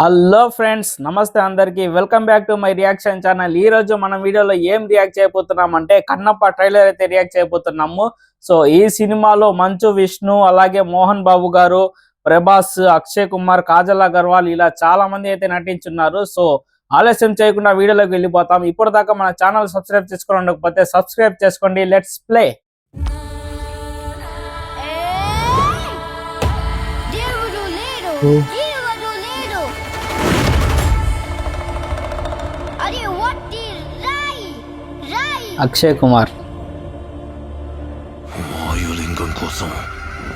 Hello friends, నమస్తే అందరికి. Welcome back to my reaction channel. ఈ రోజు మనం వీడియోలో ఏం రియాక్ట్ చేయబోతున్నాం అంటే కన్నప్ప ట్రైలర్ అయితే రియాక్ట్ చేయబోతున్నాము. సో ఈ సినిమాలో మంచు విష్ణు, అలాగే మోహన్ బాబు గారు, ప్రభాస్, అక్షయ్ కుమార్, కాజల్ అగర్వాల్ ఇలా చాలా మంది అయితే నటించున్నారు. సో ఆలస్యం చేయకుండా వీడియోలోకి వెళ్ళిపోతాం. ఇప్పటిదాకా మన ఛానల్ సబ్స్క్రైబ్ చేసుకొని ఉండకపోతే సబ్స్క్రైబ్ చేసుకోండి. Let's play. అక్షయ్ కుమార్ వాయులింగం కోసం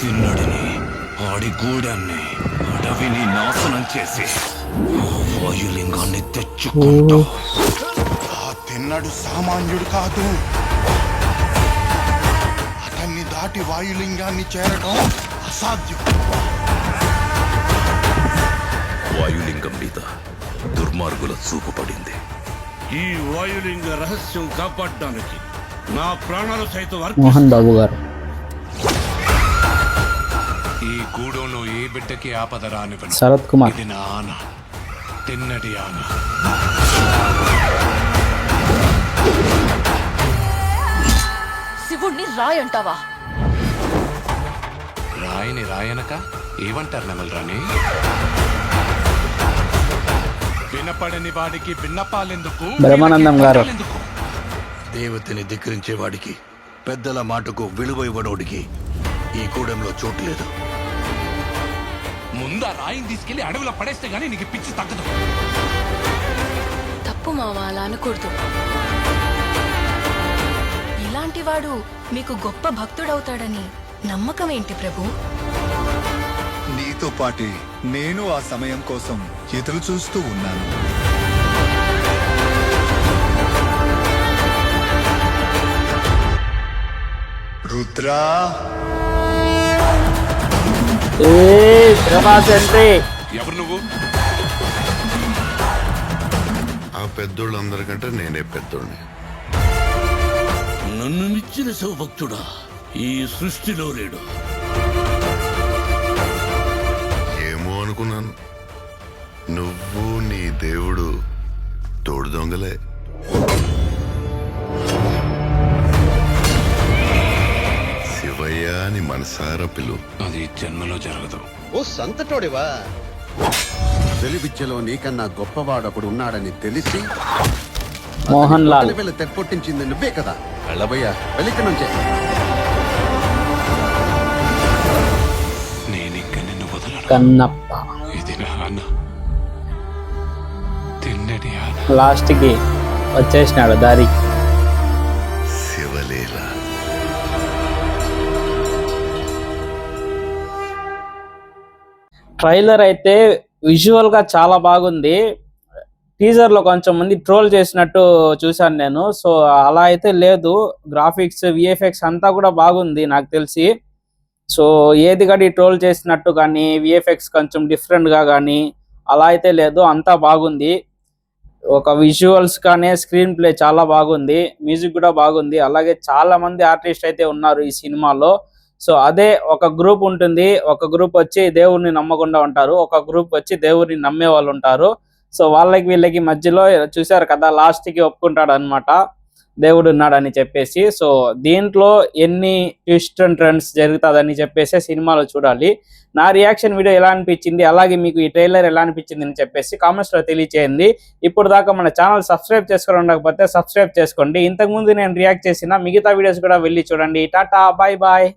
తిన్నడిని, ఆడి గూడాన్ని, అడవిని నాశనం చేసి వాయులింగాన్ని తెచ్చుకుంటా. ఆ తిన్నడు సామాన్యుడు కాదు. అతన్ని దాటి వాయులింగాన్ని చేరడం అసాధ్యం. వాయులింగం మీద దుర్మార్గుల చూపు పడింది. ఈ వాయులింగ రహస్యం కాపాడడానికి నా ప్రాణాలు సైతం మోహన్ బాబు గారు. ఈ గూడెంలో ఏ బిడ్డకి ఆపద రానివ్వను. శరత్ కుమార్. ఇది నా ఆన, తిన్నడి ఆన. శివుణ్ణి రాయంటావా? రాయిని రాయనక ఏమంటారు నెమల్ రాణి? వినపడని వాడికి విన్నపాలెందుకు? బ్రహ్మానందం గారు. దేవతని ధిక్కరించే వాడికి, పెద్దల మాటకు విలువ ఇవ్వనోడికి ఈ కూడెంలో చోటు లేదు. ముందా రాయిని తీసుకెళ్లి అడవిలో పడేస్తే గానీ నీకు పిచ్చి తగ్గదు. తప్పు మామ, అలా అనకూడదు. ఇలాంటి వాడు మీకు గొప్ప భక్తుడవుతాడని నమ్మకం ఏంటి ప్రభు? నీతో పాటి నేను ఆ సమయం కోసం ఎదురు చూస్తూ ఉన్నాను. రుద్రా, ఎవరు నువ్వు? ఆ పెద్దోళ్ళందరికంటే నేనే పెద్దోళ్ళని. నన్ను మించిన శివభక్తుడా ఈ సృష్టిలో లేడు. ఏమో అనుకున్నాను. నువ్వు నీ దేవుడు తోడు దొంగలే. శివయ్య అని మనసారా పిలు. అది జన్మలో జరగదు. ఓ సంతటోడివా? తెలివిచ్చలో నీకన్నా గొప్పవాడొకడు ఉన్నాడని తెలిసి మోహన్ లాల్. వెళ్ళి తెప్పొట్టించింది నువ్వే కదా. వెళ్ళబోయా, వెళ్ళిక నుంచే. నేనింక నిన్ను వదలను. కన్నప్ప. ఇది నా ఆన, తిన్నడి ఆన. లాస్ట్ కి వచ్చేసినాడు దారి. శివలీల. ట్రైలర్ అయితే విజువల్ గా చాలా బాగుంది. టీజర్ లో కొంచెం మంది ట్రోల్ చేసినట్టు చూశాను నేను. సో అలా అయితే లేదు. గ్రాఫిక్స్, విఎఫ్ఎక్స్ అంతా కూడా బాగుంది నాకు తెలిసి. సో ఏది కానీ ట్రోల్ చేసినట్టు కానీ, విఎఫ్ఎక్స్ కొంచెం డిఫరెంట్ గా కానీ అలా అయితే లేదు. అంతా బాగుంది. ఒక విజువల్స్ కానీ, స్క్రీన్ ప్లే చాలా బాగుంది. మ్యూజిక్ కూడా బాగుంది. అలాగే చాలా మంది ఆర్టిస్ట్ అయితే ఉన్నారు ఈ సినిమాలో. సో అదే ఒక గ్రూప్ ఉంటుంది. ఒక గ్రూప్ వచ్చి దేవుడిని నమ్మకుండా ఉంటారు, ఒక గ్రూప్ వచ్చి దేవుడిని నమ్మే వాళ్ళు ఉంటారు. సో వాళ్ళకి వీళ్ళకి మధ్యలో చూసారు కదా, లాస్ట్ కి ఒప్పుకుంటాడు అనమాట దేవుడు ఉన్నాడని చెప్పేసి. సో దీంట్లో ఎన్ని ట్విస్ట్ అండ్ టర్న్స్ జరుగుతుందని చెప్పేసి సినిమాలో చూడాలి. నా రియాక్షన్ వీడియో ఎలా అనిపించింది, అలాగే మీకు ఈ ట్రైలర్ ఎలా అనిపించింది అని చెప్పేసి కామెంట్స్ లో తెలియచేయండి. ఇప్పుడు దాకా మన ఛానల్ సబ్స్క్రైబ్ చేసుకొని ఉండకపోతే సబ్స్క్రైబ్ చేసుకోండి. ఇంతకుముందు నేను రియాక్ట్ చేసిన మిగతా వీడియోస్ కూడా వెళ్ళి చూడండి. Tata, bye bye.